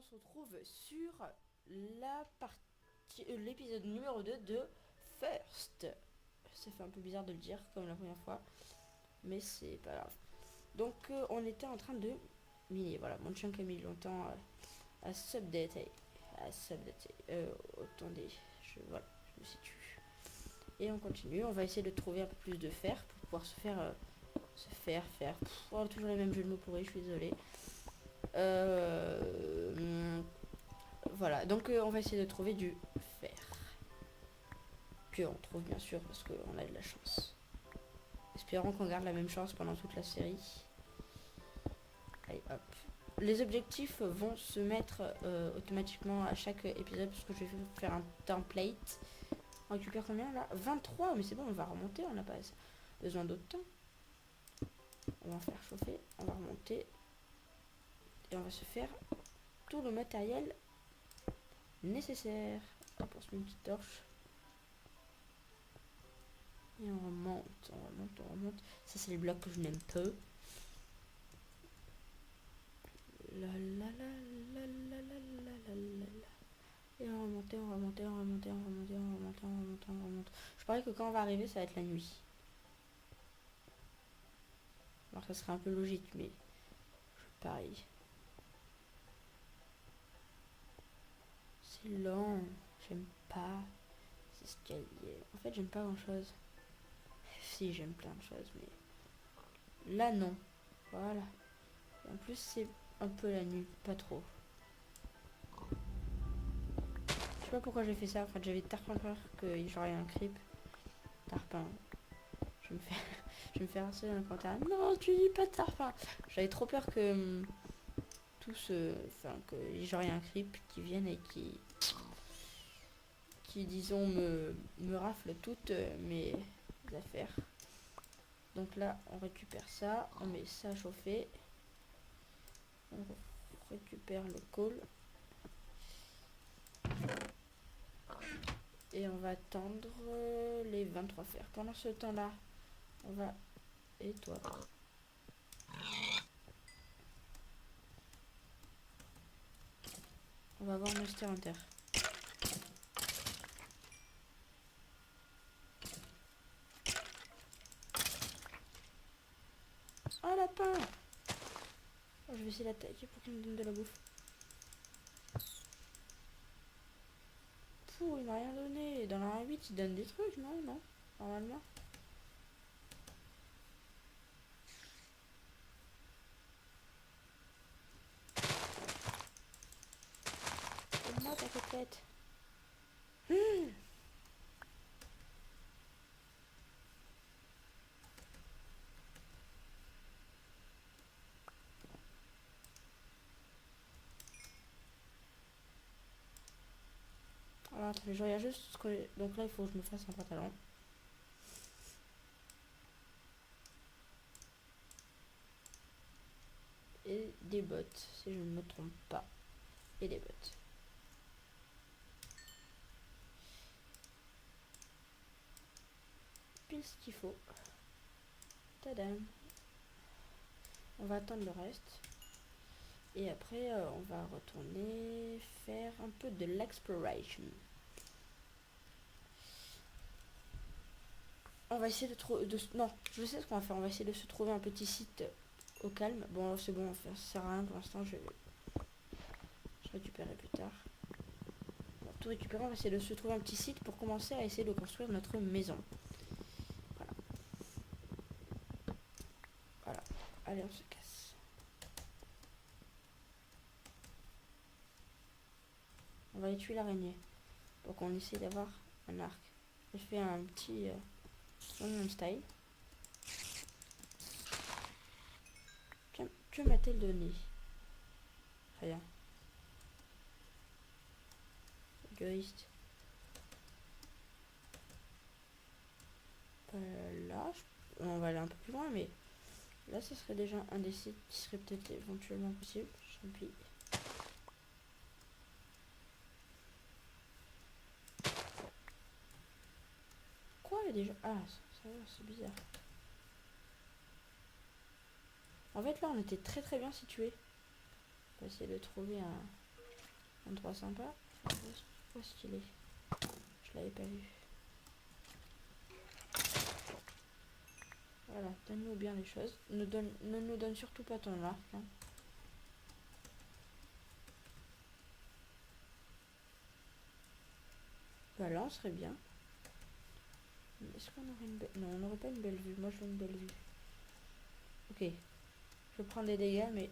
on se retrouve sur la partie, l'épisode numéro 2 de First. Ça fait un peu bizarre de le dire comme la première fois, mais c'est pas grave. Donc on était en train de miner, voilà, mon chunk a mis longtemps à s'updater. Attendez, voilà, je me situe. Et on continue, on va essayer de trouver un peu plus de fer pour pouvoir se faire... toujours les mêmes jeux de mots pourris, je suis désolée. Voilà, donc on va essayer de trouver du fer. Que on trouve bien sûr parce qu'on a de la chance. Espérons qu'on garde la même chance pendant toute la série. Allez, hop. Les objectifs vont se mettre automatiquement à chaque épisode parce que je vais faire un template. On récupère combien là? 23, mais c'est bon, on va remonter, on n'a pas besoin d'autre temps. On va en faire chauffer, on va remonter. Et on va se faire tout le matériel nécessaire. Hop, on se met une petite torche. Et on remonte, on remonte, on remonte. Ça, c'est les blocs que je n'aime pas. La la la la la la la la la. Et on remonte, on remonte, on remonte, on remonte, on remonte, on remonte, on remonte. Je parie que quand on va arriver, ça va être la nuit. Alors ça serait un peu logique, mais pareil. C'est lent, j'aime pas ces escaliers. En fait, j'aime pas grand chose. Si, j'aime plein de choses, mais là, non. Voilà. Et en plus, c'est un peu la nuit, pas trop. Je sais pas pourquoi j'ai fait ça. En fait, j'avais tarpin peur que j'aurais un creep. Tarpin. Je me fais harceler dans le commentaire. Non, tu dis pas de tarpin. J'avais trop peur que que j'aurais un creep qui vienne et qui disons me rafle toutes mes affaires. Donc là, on récupère ça, on met ça à chauffer. On récupère le coal. Et on va attendre les 23 fers. Pendant ce temps-là, on va... Et toi? On va voir Monster Hunter. Oh, lapin! Oh, je vais essayer d'attaquer pour qu'il me donne de la bouffe. Pouh, il m'a rien donné. Dans la 8, il donne des trucs, non? Non, normalement. Donne-moi ta côtelette. Alors attendez, je regarde juste ce que... Donc là, il faut que je me fasse un pantalon. Et des bottes, si je ne me trompe pas. Et des bottes. Pile ce qu'il faut. Tadam. On va attendre le reste. Et après, on va retourner faire un peu de l'exploration. On va essayer de trouver... Non, je sais ce qu'on va faire. On va essayer de se trouver un petit site au calme. Bon, c'est bon, ça sert à rien pour l'instant. Je récupérerai plus tard. On va tout récupérer. On va essayer de se trouver un petit site pour commencer à essayer de construire notre maison. Voilà. Voilà. Allez, on se casse. On va aller tuer l'araignée. Donc on essaie d'avoir un arc. Je fais un petit Gangnam Style. Que m'a-t-elle donné? Rien. Égoïste. Là, on va aller un peu plus loin, mais là, ce serait déjà un des sites qui serait peut-être éventuellement possible. Champi. Quoi, il y a déjà... Ah, ça va, c'est bizarre. En fait, là, on était très très bien situé. On va essayer de trouver un endroit sympa. Où est-ce qu'il est? Je l'avais pas vu. Voilà, donne-nous bien les choses. Ne nous donne surtout pas ton arc. Hein. Voilà, on serait bien. Est-ce qu'on aurait une belle... Non, on n'aurait pas une belle vue. Moi, je veux une belle vue. Ok. Je prends des dégâts, mais...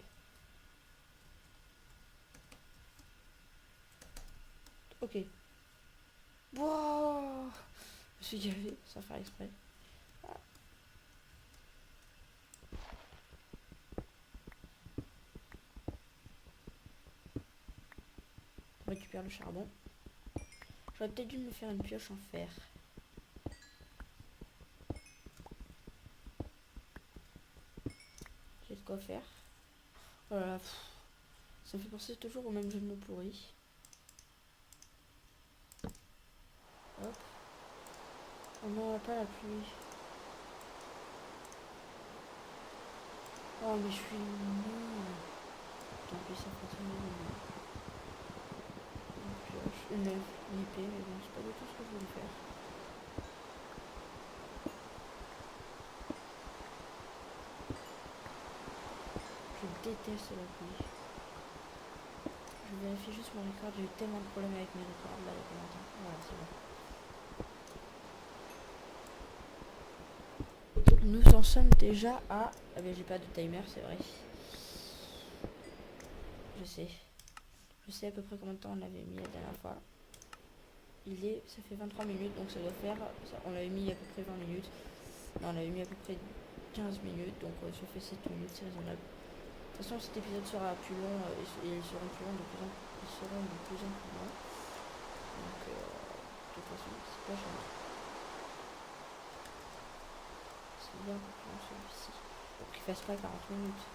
Ok. Wow, je me suis gavé sans faire exprès. Ah. On récupère le charbon. J'aurais peut-être dû me faire une pioche en fer. J'ai de quoi faire. Voilà. Ça me fait penser toujours au même jeu de mots pourri. Hop. Oh non, pas la pluie. Oh mais je suis nulle. Tant pis, ça continue. Une pioche, une épée, mais bon, c'est pas du tout ce que je voulais faire. Je déteste la pluie. Je vérifie juste mon record, j'ai eu tellement de problèmes avec mes records là il y a pas longtemps. Voilà, c'est bon. Nous en sommes déjà à... Ah ben j'ai pas de timer, c'est vrai. Je sais à peu près combien de temps on avait mis la dernière fois. Ça fait 23 minutes, donc ça doit faire... on l'avait mis à peu près 20 minutes. Non, on avait mis à peu près 15 minutes, donc ça fait 7 minutes, c'est raisonnable. De toute façon, cet épisode sera plus long, et ils seront plus longs de plus en plus longs. Donc, de toute façon, c'est pas gênant. C'est bien un peu plus long celui-ci. Pour qu'il fasse pas 40 minutes.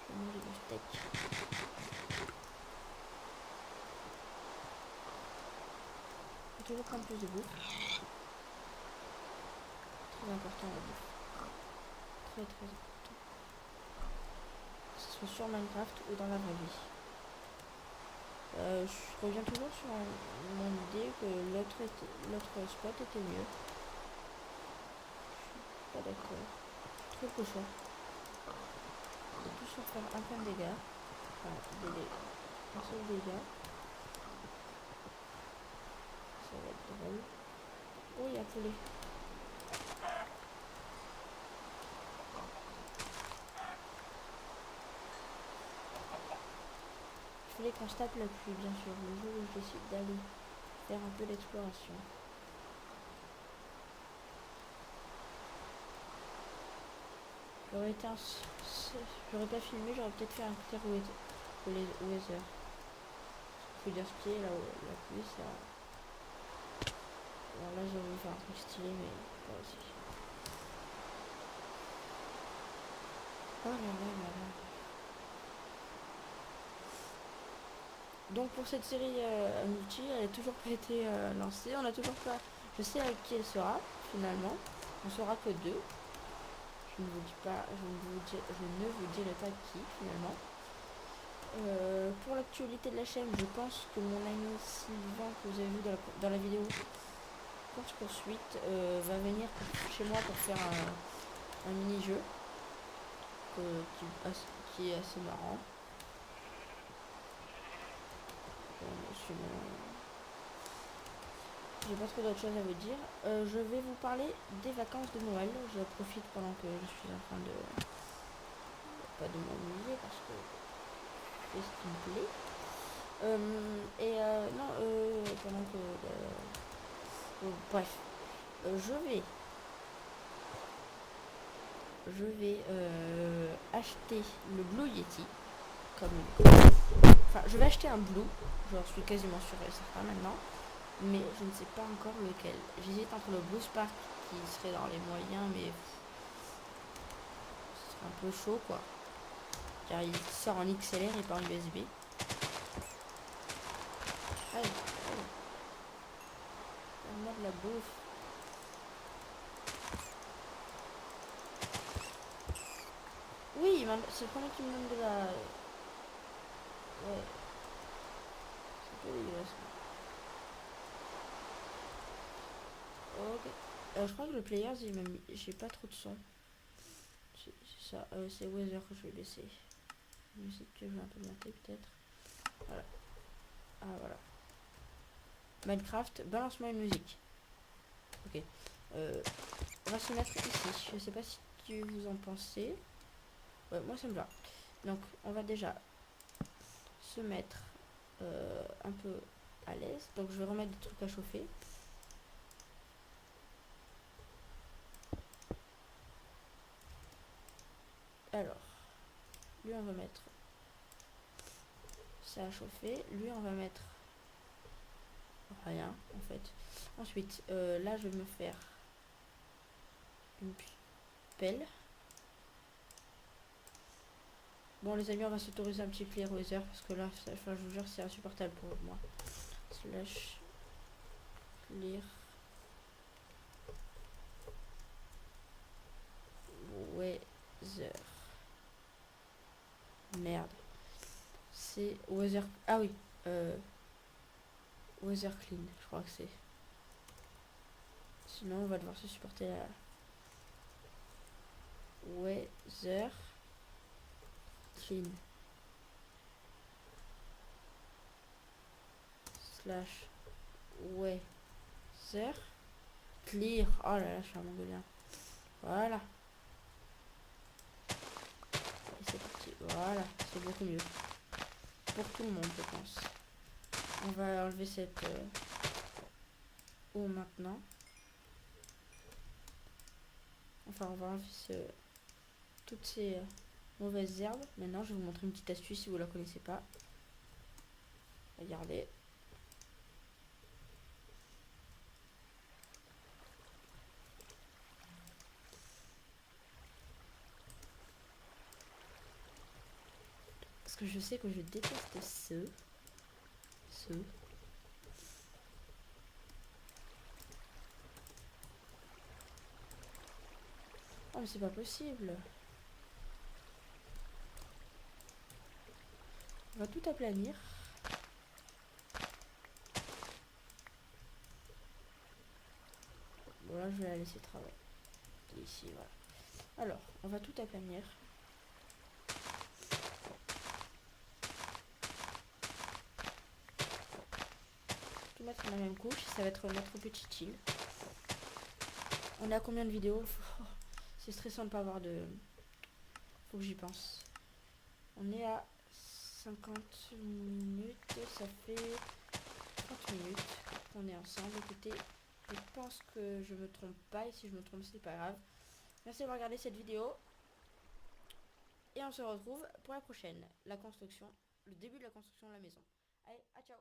Je vais manger du steak. Il faut toujours prendre plus de bouffe. Très important la bouffe. Très très important. Que ce soit sur Minecraft ou dans la vraie vie. Je reviens toujours sur mon idée que l'autre spot était mieux. Je suis pas d'accord. Trop cochon. On peut toujours faire un point de dégâts. Enfin, un seul dégât. Ça va être drôle. Oh, il y a un poulet. Il fallait qu'on se tape la pluie, bien sûr, le jour où je décide d'aller faire un peu d'exploration. J'aurais pas filmé, j'aurais peut-être fait un clear weather. Faut dire ce qui est là, la pluie, ça... Bon, là, j'ai voulu faire un truc stylé, mais pas aussi. Oh là là là là. Donc pour cette série multi, elle n'a toujours pas été lancée. On n'a toujours pas... Je sais avec qui elle sera, finalement. On saura que 2. Je ne vous dis pas... Je ne vous dirai pas qui, finalement. Pour l'actualité de la chaîne, je pense que mon ami Sylvain, que vous avez vu dans la vidéo course poursuite, va venir chez moi pour faire un mini-jeu qui est assez marrant. J'ai pas trop d'autres choses à vous dire. Je vais vous parler des vacances de Noël. Je profite pendant que je suis en train de... pas de m'amuser parce que c'est ce qui me plaît. Non, pendant que... bref. Je vais acheter le Blue Yeti. Enfin, je vais acheter un Blue. J'en suis quasiment sûre et certain maintenant. Mais je ne sais pas encore lequel. J'hésite entre le Blue Spark qui serait dans les moyens, mais ce serait un peu chaud quoi. Car il sort en XLR et pas en USB. Allez, allez. Donne-moi de la bouffe. Oui, c'est le premier qui me donne de la... Ouais, c'est un peu dégueulasse. Ok. Je crois que le player, j'ai pas trop de son. C'est ça, c'est Weather que je vais baisser. Musique que je vais un peu monter peut-être. Voilà. Ah voilà. Minecraft, balance-moi une musique. Ok. On va se mettre ici. Je sais pas si vous en pensez. Ouais, moi ça me va. Donc on va déjà se mettre un peu à l'aise. Donc je vais remettre des trucs à chauffer. Alors, lui on va mettre ça à chauffer. Lui on va mettre rien en fait. Ensuite, là je vais me faire une pelle. Bon les amis, on va s'autoriser un petit clear weather parce que là, enfin, je vous jure, c'est insupportable pour moi. Slash clear weather. Merde. C'est weather. Ah oui. Weather clean, je crois que c'est. Sinon, on va devoir se supporter la weather clean. Slash weather clear. Oh là là, je suis un mongolien. Voilà. Et c'est parti. Voilà. C'est beaucoup mieux. Pour tout le monde, je pense. On va enlever cette eau maintenant. Enfin, on va enlever toutes ces mauvaises herbes. Maintenant, je vais vous montrer une petite astuce si vous la connaissez pas. Regardez. Parce que je sais que je déteste ce. Oh mais c'est pas possible. On va tout aplanir. Bon là je vais la laisser travailler. Ici voilà. Alors on va tout aplanir. Tout mettre dans la même couche. Ça va être notre petite île. On est à combien de vidéos? C'est stressant de pas avoir de... Faut que j'y pense. On est à 50 minutes. Ça fait 30 minutes qu'on est ensemble. Écoutez, je pense que je me trompe pas. Et si je me trompe, c'est pas grave. Merci d'avoir regardé cette vidéo. Et on se retrouve pour la prochaine. La construction. Le début de la construction de la maison. Allez, à ciao!